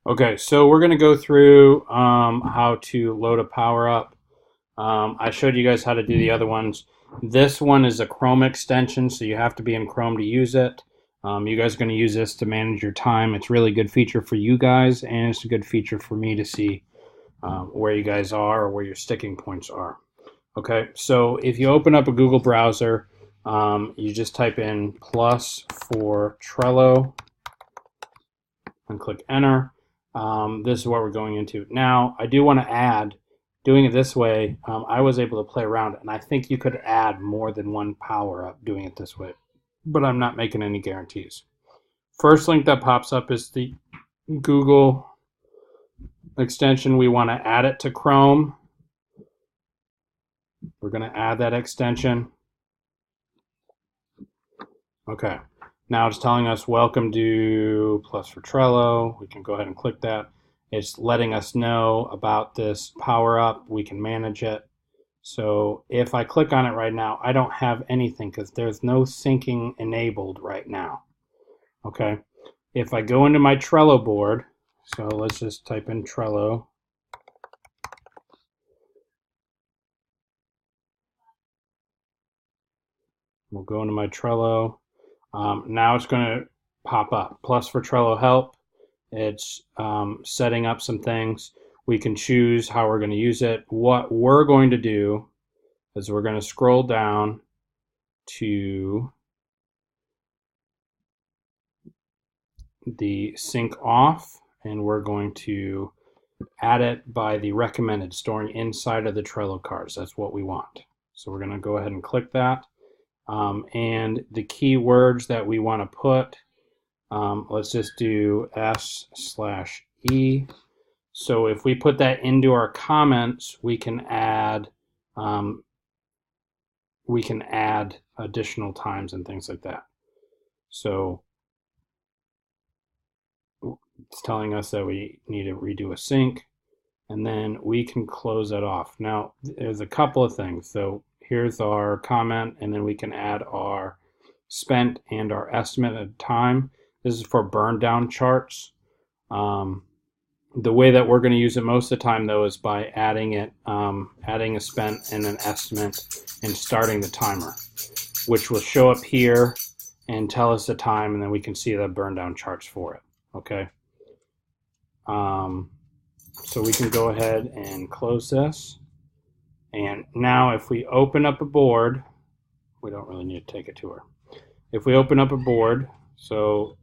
Okay, so we're going to go through how to load a power up. I showed you guys how to do the other ones. This one is a Chrome extension, so you have to be in Chrome to use it. You guys are going to use this to manage your time. It's a really good feature for you guys, and it's a good feature for me to see where you guys are or where your sticking points are. Okay, so if you open up a Google browser, you just type in plus for Trello and click enter. This is what we're going into. Now, I do want to add, doing it this way, I was able to play around, and I think you could add more than one power up doing it this way, but I'm not making any guarantees. First link that pops up is the Google extension. We want to add it to Chrome. We're going to add that extension. Okay. Now it's telling us welcome to Plus for Trello. We can go ahead and click that. It's letting us know about this power up. We can manage it. So if I click on it right now, I don't have anything because there's no syncing enabled right now. Okay. If I go into my Trello board, so let's just type in Trello. We'll go into my Trello. Now it's going to pop up. Plus for Trello help. It's setting up some things. We can choose how we're going to use it. What we're going to do is we're going to scroll down to the sync off, and we're going to add it by the recommended, storing inside of the Trello cards. That's what we want. So we're going to go ahead and click that. And the keywords that we want to put, let's just do S/E. So if we put that into our comments, we can add additional times and things like that. So it's telling us that we need to redo a sync, and then we can close it off. Now, there's a couple of things. So here's our comment, and then we can add our spent and our estimated time. This is for burn down charts. The way that we're going to use it most of the time, though, is by adding a spent and an estimate and starting the timer, which will show up here and tell us the time, and then we can see the burn down charts for it. Okay. So we can go ahead and close this. And now if we open up a board, we don't really need to take it to her. If we open up a board, so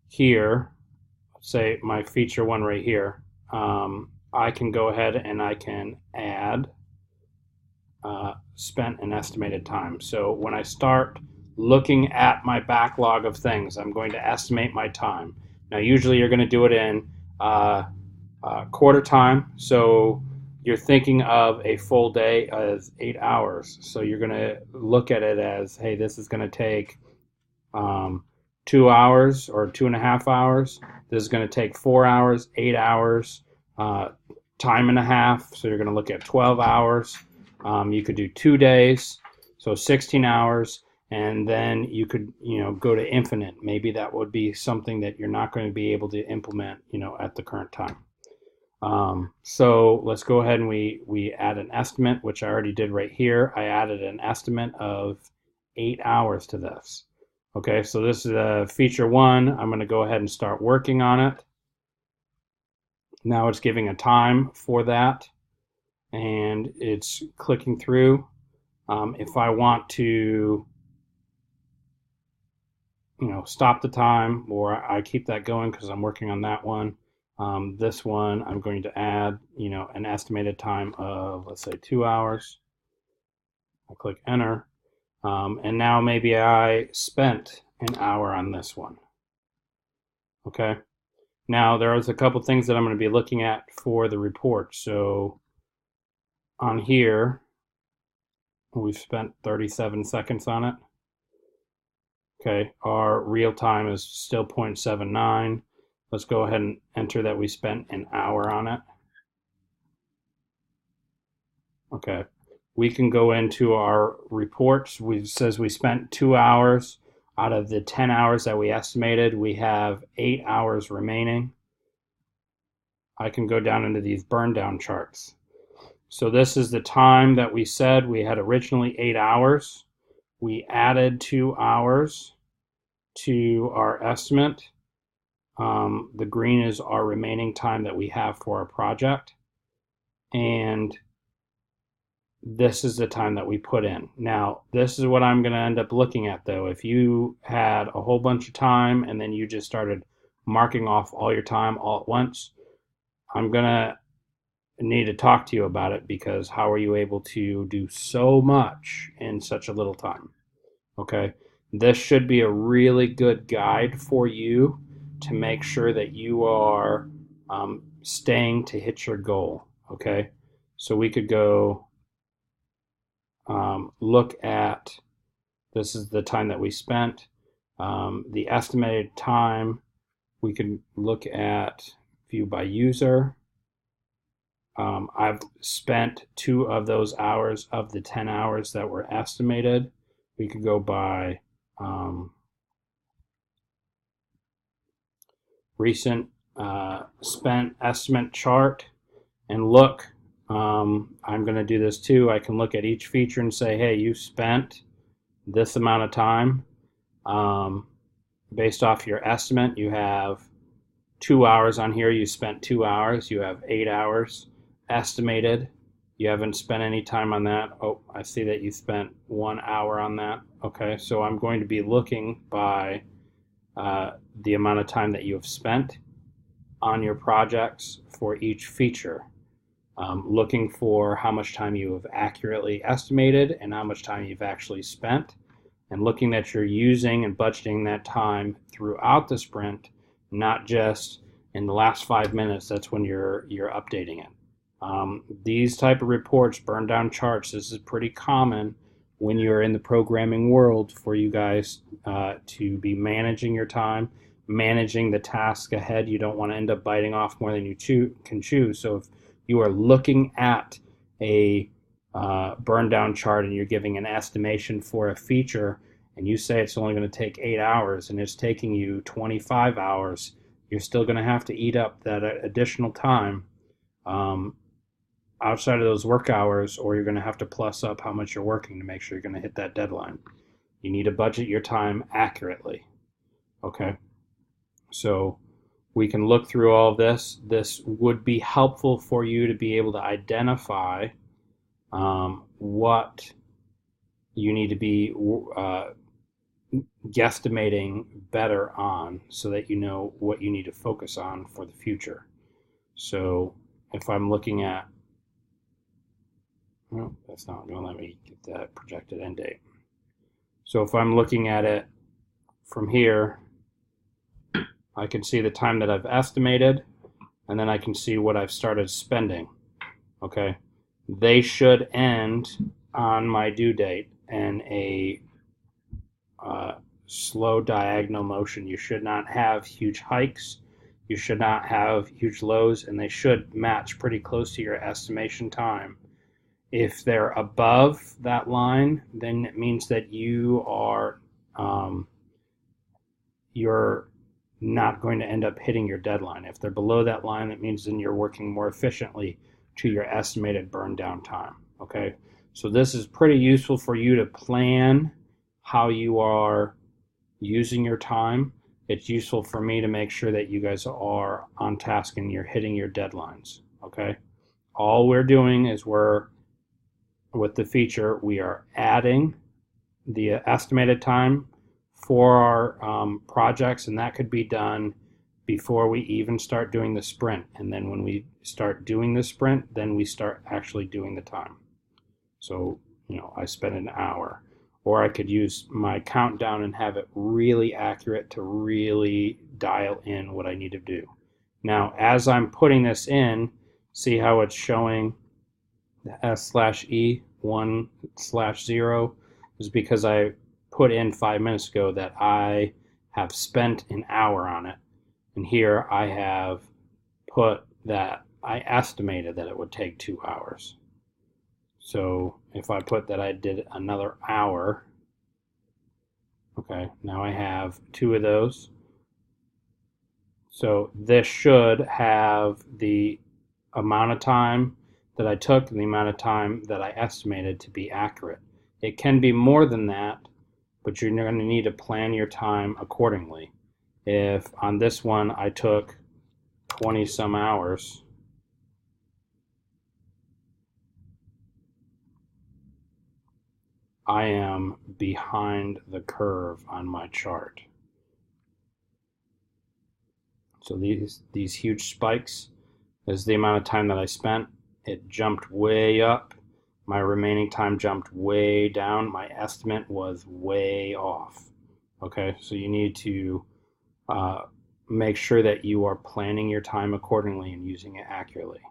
here, let's say my feature one right here, I can go ahead and I can add spent and estimated time. So when I start looking at my backlog of things, I'm going to estimate my time. Now usually you're going to do it in quarter time. So you're thinking of a full day as 8 hours. So you're going to look at it as, hey, this is going to take 2 hours or 2.5 hours. This is going to take 4 hours, 8 hours, time and a half. So you're going to look at 12 hours. You could do 2 days, so 16 hours. And then you could, go to infinite. Maybe that would be something that you're not going to be able to implement, at the current time. So let's go ahead and we add an estimate, which I already did right here. I added an estimate of 8 hours to this. Okay, so this is feature one. I'm going to go ahead and start working on it. Now it's giving a time for that, and it's clicking through. If I want to stop the time, or I keep that going because I'm working on that one. This one, I'm going to add, an estimated time of, let's say, 2 hours. I click enter. And now maybe I spent an hour on this one. Okay. Now there's a couple things that I'm going to be looking at for the report. So on here, we've spent 37 seconds on it. Okay, our real time is still 0.79. Let's go ahead and enter that we spent an hour on it. Okay, we can go into our reports. It says we spent 2 hours. Out of the 10 hours that we estimated, we have 8 hours remaining. I can go down into these burn down charts. So this is the time that we said we had originally 8 hours. We added 2 hours to our estimate. The green is our remaining time that we have for our project. And this is the time that we put in. Now, this is what I'm going to end up looking at, though. If you had a whole bunch of time and then you just started marking off all your time all at once, I'm going to need to talk to you about it, because how are you able to do so much in such a little time? Okay, this should be a really good guide for you to make sure that you are staying to hit your goal. Okay, so we could go look at, this is the time that we spent, the estimated time. We can look at view by user. I've spent 2 of those hours of the 10 hours that were estimated. We could go by recent spent estimate chart and look. I'm going to do this too. I can look at each feature and say, hey, you spent this amount of time. Based off your estimate, you have 2 hours on here. You spent 2 hours. You have 8 hours estimated. You haven't spent any time on that. Oh, I see that you spent 1 hour on that. Okay, so I'm going to be looking by the amount of time that you have spent on your projects for each feature. Looking for how much time you have accurately estimated and how much time you've actually spent, and looking that you're using and budgeting that time throughout the sprint, not just in the last 5 minutes. That's when you're updating it. These type of reports, burn down charts, this is pretty common when you're in the programming world for you guys to be managing your time, managing the task ahead. You don't want to end up biting off more than you can chew. So if you are looking at a burn down chart and you're giving an estimation for a feature, and you say it's only going to take 8 hours and it's taking you 25 hours, you're still going to have to eat up that additional time outside of those work hours, or you're going to have to plus up how much you're working to make sure you're going to hit that deadline. You need to budget your time accurately. Okay, so we can look through all of this. This would be helpful for you to be able to identify what you need to be guesstimating better on, so that you know what you need to focus on for the future. So if I'm looking at, well, that's not going to let me get that projected end date. So if I'm looking at it from here, I can see the time that I've estimated, and then I can see what I've started spending. Okay, they should end on my due date in a slow diagonal motion. You should not have huge hikes. You should not have huge lows, and they should match pretty close to your estimation time. If they're above that line, then it means that you are you're not going to end up hitting your deadline. If they're below that line, that means then you're working more efficiently to your estimated burn down time. Okay, so this is pretty useful for you to plan how you are using your time. It's useful for me to make sure that you guys are on task and you're hitting your deadlines. Okay, all we're doing is with the feature, we are adding the estimated time for our projects, and that could be done before we even start doing the sprint. And then when we start doing the sprint, then we start actually doing the time. So, I spent an hour, or I could use my countdown and have it really accurate to really dial in what I need to do. Now, as I'm putting this in, see how it's showing the S/E 1/0 is because I put in 5 minutes ago that I have spent an hour on it. And here I have put that I estimated that it would take 2 hours. So if I put that I did another hour, Okay, now I have 2 of those. So this should have the amount of time that I took and the amount of time that I estimated to be accurate. It can be more than that, but you're going to need to plan your time accordingly. If on this one I took 20 some hours, I am behind the curve on my chart. So these huge spikes is the amount of time that I spent. It jumped way up. My remaining time jumped way down. My estimate was way off. Okay, so you need to uh, make sure that you are planning your time accordingly and using it accurately.